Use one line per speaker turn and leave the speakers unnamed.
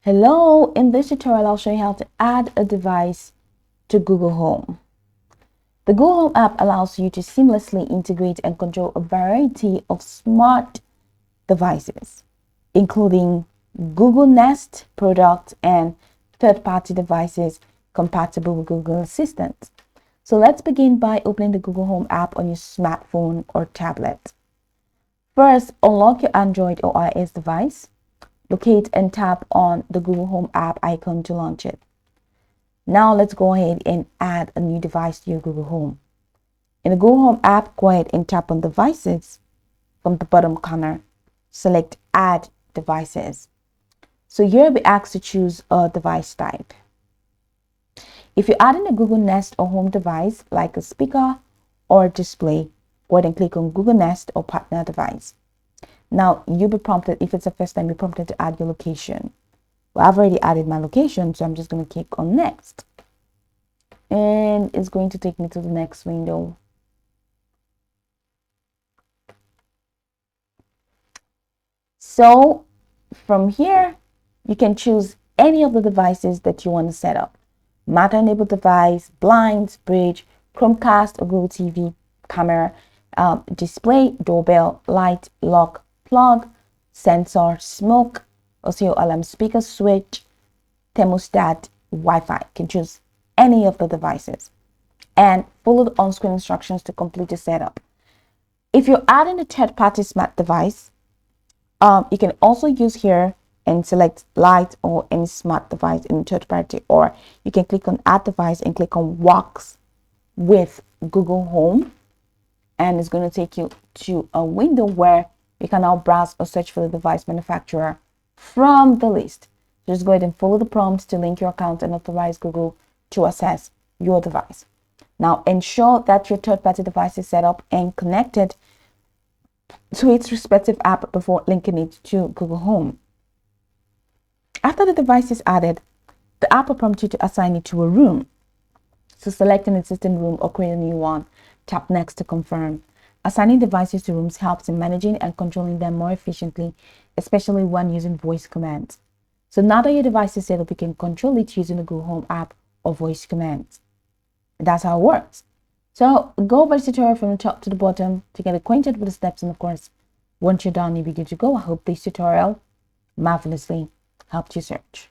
Hello, in this tutorial I'll show you how to add a device to Google Home. The Google Home app allows you to seamlessly integrate and control a variety of smart devices, including Google Nest products and third-party devices compatible with Google Assistant. So let's begin by opening the Google Home app on your smartphone or tablet. First, unlock your Android or iOS device. Locate and tap on the Google Home app icon to launch it. Now let's go ahead and add a new device to your Google Home. In the Google Home app, go ahead and tap on Devices. From the bottom corner, select Add Devices. So here we asked to choose a device type. If you're adding a Google Nest or home device like a speaker or display, go ahead and click on Google Nest or partner device. Now you'll be prompted, if it's the first time, you're prompted to add your location. Well, I've already added my location, so I'm just going to click on Next. And it's going to take me to the next window. So from here, you can choose any of the devices that you want to set up. Matter-enabled device, blinds, bridge, Chromecast or Google TV, camera, display, doorbell, light, lock, plug, sensor, smoke, also alarm, speaker, switch, thermostat, Wi-Fi. You can choose any of the devices and follow the on-screen instructions to complete the setup. If you're adding a third-party smart device, you can also use here and select light or any smart device in third party, or you can click on add device and click on works with Google Home, and it's going to take you to a window where you can now browse or search for the device manufacturer from the list. Just go ahead and follow the prompts to link your account and authorize Google to access your device. Now ensure that your third-party device is set up and connected to its respective app before linking it to Google Home. After the device is added, the app will prompt you to assign it to a room. So select an existing room or create a new one. Tap Next to confirm. Assigning devices to rooms helps in managing and controlling them more efficiently, especially when using voice commands. So now that your device is set up, you can control it using the Google Home app or voice commands. That's how it works. So go over the tutorial from the top to the bottom to get acquainted with the steps, and of course, once you're done, you'll be good to go. I hope this tutorial marvelously helped you search.